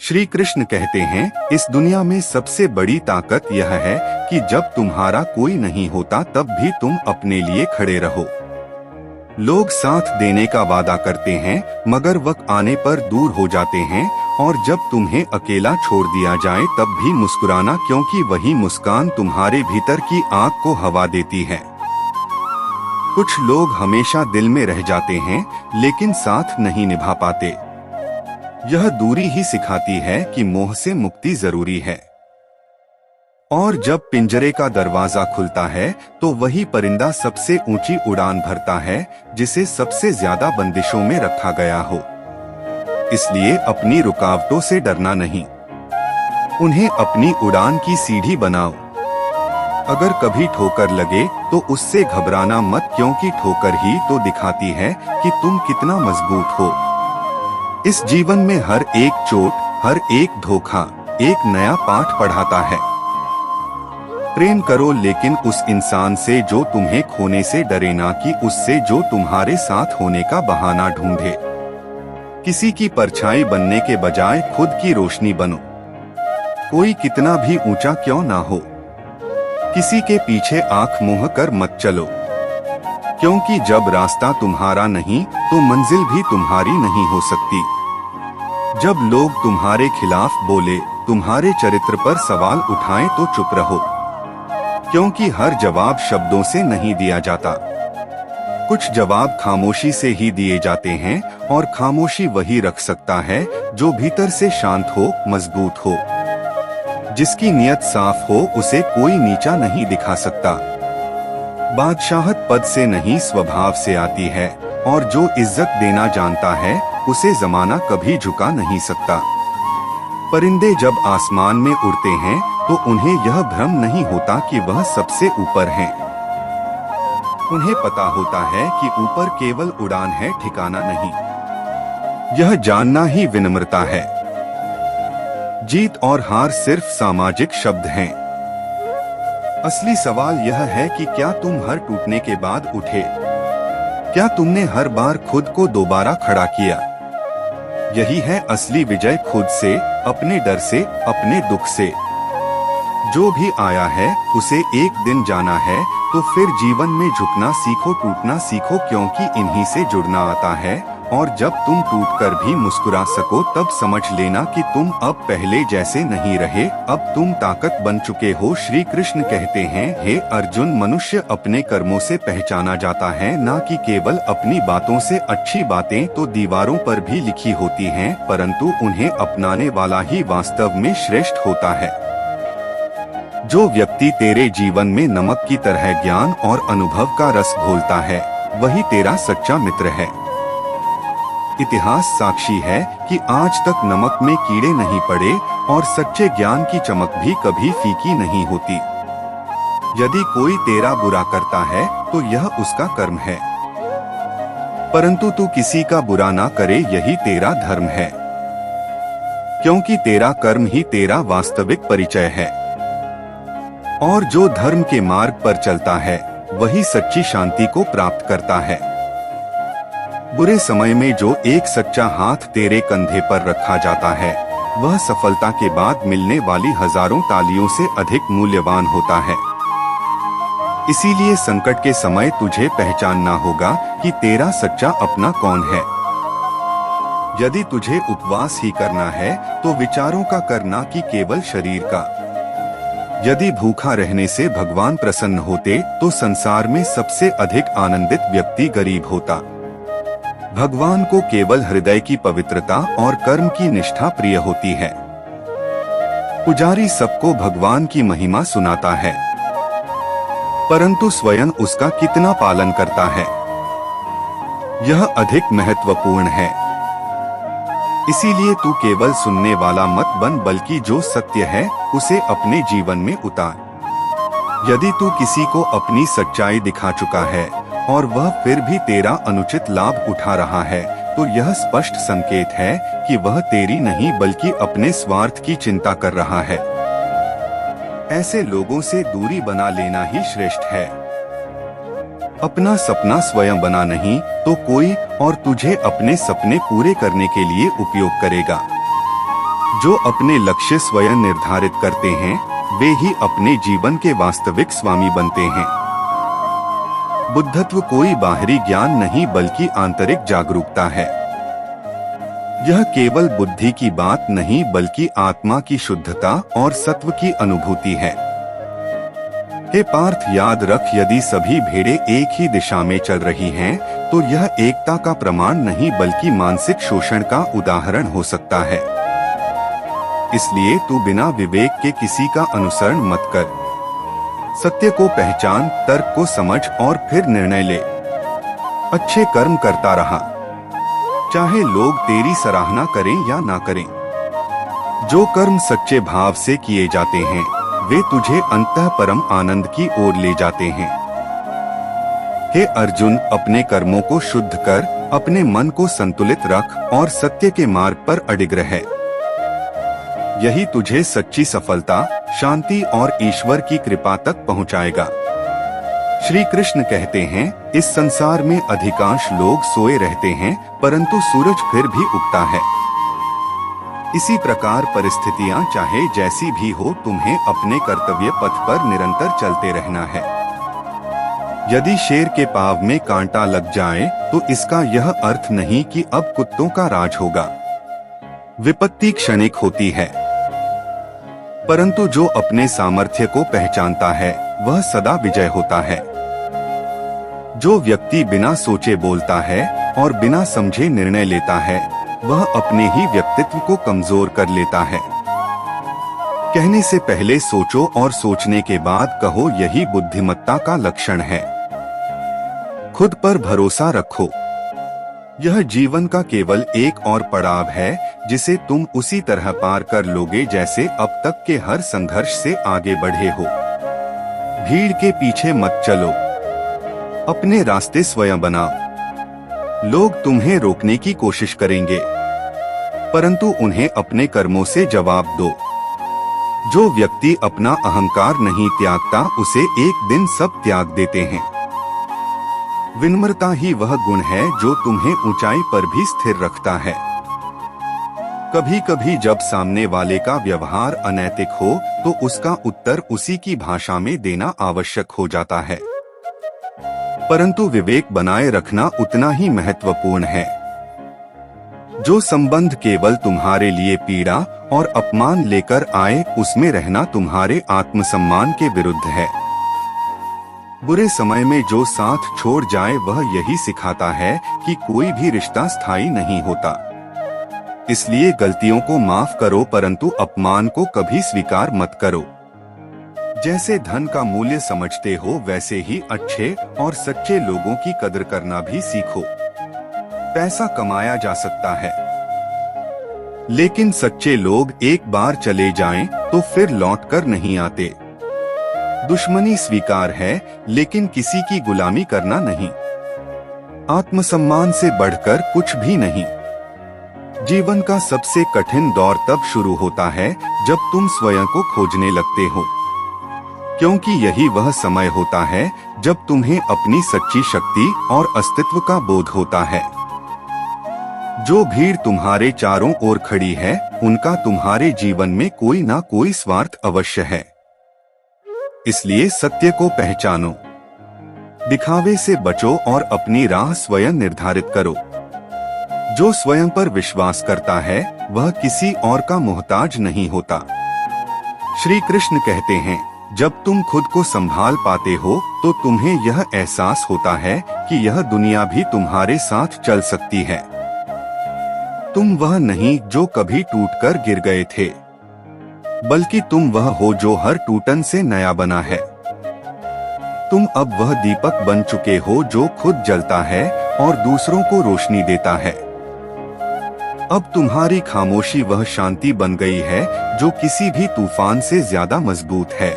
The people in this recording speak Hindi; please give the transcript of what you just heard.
श्री कृष्ण कहते हैं, इस दुनिया में सबसे बड़ी ताकत यह है कि जब तुम्हारा कोई नहीं होता तब भी तुम अपने लिए खड़े रहो। लोग साथ देने का वादा करते हैं मगर वक्त आने पर दूर हो जाते हैं, और जब तुम्हें अकेला छोड़ दिया जाए तब भी मुस्कुराना, क्योंकि वही मुस्कान तुम्हारे भीतर की आग को हवा देती है। कुछ लोग हमेशा दिल में रह जाते हैं लेकिन साथ नहीं निभा पाते। यह दूरी ही सिखाती है कि मोह से मुक्ति जरूरी है। और जब पिंजरे का दरवाजा खुलता है तो वही परिंदा सबसे ऊंची उड़ान भरता है जिसे सबसे ज्यादा बंदिशों में रखा गया हो। इसलिए अपनी रुकावटों से डरना नहीं, उन्हें अपनी उड़ान की सीढ़ी बनाओ। अगर कभी ठोकर लगे तो उससे घबराना मत, क्योंकि ठोकर ही तो दिखाती है कि तुम कितना मजबूत हो। इस जीवन में हर एक चोट, हर एक धोखा एक नया पाठ पढ़ाता है। प्रेम करो लेकिन उस इंसान से जो तुम्हें खोने से डरे, ना कि उससे जो तुम्हारे साथ होने का बहाना ढूंढे। किसी की परछाई बनने के बजाय खुद की रोशनी बनो। कोई कितना भी ऊंचा क्यों ना हो, किसी के पीछे आंख मूंद कर मत चलो, क्योंकि जब रास्ता तुम्हारा नहीं तो मंजिल भी तुम्हारी नहीं हो सकती। जब लोग तुम्हारे खिलाफ बोले, तुम्हारे चरित्र पर सवाल उठाएं तो चुप रहो, क्योंकि हर जवाब शब्दों से नहीं दिया जाता। कुछ जवाब खामोशी से ही दिए जाते हैं, और खामोशी वही रख सकता है जो भीतर से शांत हो, मजबूत हो। जिसकी नियत साफ हो उसे कोई नीचा नहीं दिखा सकता। बादशाहत पद से नहीं स्वभाव से आती है, और जो इज्जत देना जानता है उसे जमाना कभी झुका नहीं सकता। परिंदे जब आसमान में उड़ते हैं तो उन्हें यह भ्रम नहीं होता कि वह सबसे ऊपर हैं। उन्हें पता होता है कि ऊपर केवल उड़ान है, ठिकाना नहीं। यह जानना ही विनम्रता है। जीत और हार सिर्फ सामाजिक शब्द हैं। असली सवाल यह है कि क्या तुम हर टूटने के बाद उठे? क्या तुमने हर बार खुद को दोबारा खड़ा किया? यही है असली विजय, खुद से, अपने डर से, अपने दुख से। जो भी आया है उसे एक दिन जाना है, तो फिर जीवन में झुकना सीखो, टूटना सीखो, क्योंकि इन्हीं से जुड़ना आता है। और जब तुम टूटकर भी मुस्कुरा सको तब समझ लेना कि तुम अब पहले जैसे नहीं रहे, अब तुम ताकत बन चुके हो। श्री कृष्ण कहते हैं, हे अर्जुन, मनुष्य अपने कर्मों से पहचाना जाता है, ना कि केवल अपनी बातों से। अच्छी बातें तो दीवारों पर भी लिखी होती हैं, परंतु उन्हें अपनाने वाला ही वास्तव में श्रेष्ठ होता है। जो व्यक्ति तेरे जीवन में नमक की तरह ज्ञान और अनुभव का रस घोलता है, वही तेरा सच्चा मित्र है। इतिहास साक्षी है कि आज तक नमक में कीड़े नहीं पड़े, और सच्चे ज्ञान की चमक भी कभी फीकी नहीं होती। यदि कोई तेरा बुरा करता है तो यह उसका कर्म है, परंतु तू किसी का बुरा ना करे, यही तेरा धर्म है, क्योंकि तेरा कर्म ही तेरा वास्तविक परिचय है। और जो धर्म के मार्ग पर चलता है वही सच्ची शांति को प्राप्त करता है। बुरे समय में जो एक सच्चा हाथ तेरे कंधे पर रखा जाता है, वह सफलता के बाद मिलने वाली हजारों तालियों से अधिक मूल्यवान होता है। इसीलिए संकट के समय तुझे पहचानना होगा कि तेरा सच्चा अपना कौन है। यदि तुझे उपवास ही करना है तो विचारों का करना कि केवल शरीर का। यदि भूखा रहने से भगवान प्रसन्न होते तो संसार में सबसे अधिक आनंदित व्यक्ति गरीब होता। भगवान को केवल हृदय की पवित्रता और कर्म की निष्ठा प्रिय होती है। पुजारी सबको भगवान की महिमा सुनाता है, परंतु स्वयं उसका कितना पालन करता है, यह अधिक महत्वपूर्ण है। इसीलिए तू केवल सुनने वाला मत बन, बल्कि जो सत्य है उसे अपने जीवन में उतार। यदि तू किसी को अपनी सच्चाई दिखा चुका है और वह फिर भी तेरा अनुचित लाभ उठा रहा है, तो यह स्पष्ट संकेत है कि वह तेरी नहीं बल्कि अपने स्वार्थ की चिंता कर रहा है। ऐसे लोगों से दूरी बना लेना ही श्रेष्ठ है। अपना सपना स्वयं बना नहीं तो कोई और तुझे अपने सपने पूरे करने के लिए उपयोग करेगा। जो अपने लक्ष्य स्वयं निर्धारित करते हैं वे ही अपने जीवन के वास्तविक स्वामी बनते हैं। बुद्धत्व कोई बाहरी ज्ञान नहीं बल्कि आंतरिक जागरूकता है। यह केवल बुद्धि की बात नहीं बल्कि आत्मा की शुद्धता और सत्व की अनुभूति है। हे पार्थ, याद रख, यदि सभी भेड़ें एक ही दिशा में चल रही हैं, तो यह एकता का प्रमाण नहीं बल्कि मानसिक शोषण का उदाहरण हो सकता है। इसलिए तू बिना विवेक के किसी का अनुसरण मत कर। सत्य को पहचान, तर्क को समझ और फिर निर्णय ले। अच्छे कर्म करता रहा, चाहे लोग तेरी सराहना करें या ना करें। जो कर्म सच्चे भाव से किए जाते हैं वे तुझे अंततः परम आनंद की ओर ले जाते हैं। हे अर्जुन, अपने कर्मों को शुद्ध कर, अपने मन को संतुलित रख और सत्य के मार्ग पर अडिग रह। यही तुझे सच्ची सफलता, शांति और ईश्वर की कृपा तक पहुंचाएगा। श्री कृष्ण कहते हैं, इस संसार में अधिकांश लोग सोए रहते हैं परंतु सूरज फिर भी उगता है। इसी प्रकार परिस्थितियां चाहे जैसी भी हो, तुम्हें अपने कर्तव्य पथ पर निरंतर चलते रहना है। यदि शेर के पाँव में कांटा लग जाए तो इसका यह अर्थ नहीं कि अब कुत्तों का राज होगा। विपत्ति क्षणिक होती है, परंतु जो अपने सामर्थ्य को पहचानता है वह सदा विजय होता है। जो व्यक्ति बिना सोचे बोलता है और बिना समझे निर्णय लेता है वह अपने ही व्यक्तित्व को कमजोर कर लेता है। कहने से पहले सोचो और सोचने के बाद कहो, यही बुद्धिमत्ता का लक्षण है। खुद पर भरोसा रखो। यह जीवन का केवल एक और पड़ाव है जिसे तुम उसी तरह पार कर लोगे जैसे अब तक के हर संघर्ष से आगे बढ़े हो। भीड़ के पीछे मत चलो, अपने रास्ते स्वयं बनाओ। लोग तुम्हें रोकने की कोशिश करेंगे परंतु उन्हें अपने कर्मों से जवाब दो। जो व्यक्ति अपना अहंकार नहीं त्यागता उसे एक दिन सब त्याग देते हैं। विनम्रता ही वह गुण है जो तुम्हें ऊंचाई पर भी स्थिर रखता है। कभी कभी जब सामने वाले का व्यवहार अनैतिक हो तो उसका उत्तर उसी की भाषा में देना आवश्यक हो जाता है, परंतु विवेक बनाए रखना उतना ही महत्वपूर्ण है। जो संबंध केवल तुम्हारे लिए पीड़ा और अपमान लेकर आए उसमें रहना तुम्हारे आत्मसम्मान के विरुद्ध है। बुरे समय में जो साथ छोड़ जाए वह यही सिखाता है कि कोई भी रिश्ता स्थायी नहीं होता। इसलिए गलतियों को माफ करो परंतु अपमान को कभी स्वीकार मत करो। जैसे धन का मूल्य समझते हो वैसे ही अच्छे और सच्चे लोगों की कदर करना भी सीखो। पैसा कमाया जा सकता है लेकिन सच्चे लोग एक बार चले जाएं तो फिर लौटकर नहीं आते। दुश्मनी स्वीकार है लेकिन किसी की गुलामी करना नहीं। आत्मसम्मान से बढ़कर कुछ भी नहीं। जीवन का सबसे कठिन दौर तब शुरू होता है जब तुम स्वयं को खोजने लगते हो, क्योंकि यही वह समय होता है जब तुम्हें अपनी सच्ची शक्ति और अस्तित्व का बोध होता है। जो भीड़ तुम्हारे चारों ओर खड़ी है उनका तुम्हारे जीवन में कोई ना कोई स्वार्थ अवश्य है। इसलिए सत्य को पहचानो, दिखावे से बचो और अपनी राह स्वयं निर्धारित करो। जो स्वयं पर विश्वास करता है वह किसी और का मोहताज नहीं होता। श्री कृष्ण कहते हैं, जब तुम खुद को संभाल पाते हो तो तुम्हें यह एहसास होता है कि यह दुनिया भी तुम्हारे साथ चल सकती है। तुम वह नहीं जो कभी टूटकर गिर गए थे, बल्कि तुम वह हो जो हर टूटन से नया बना है। तुम अब वह दीपक बन चुके हो जो खुद जलता है और दूसरों को रोशनी देता है। अब तुम्हारी खामोशी वह शांति बन गई है जो किसी भी तूफान से ज्यादा मजबूत है।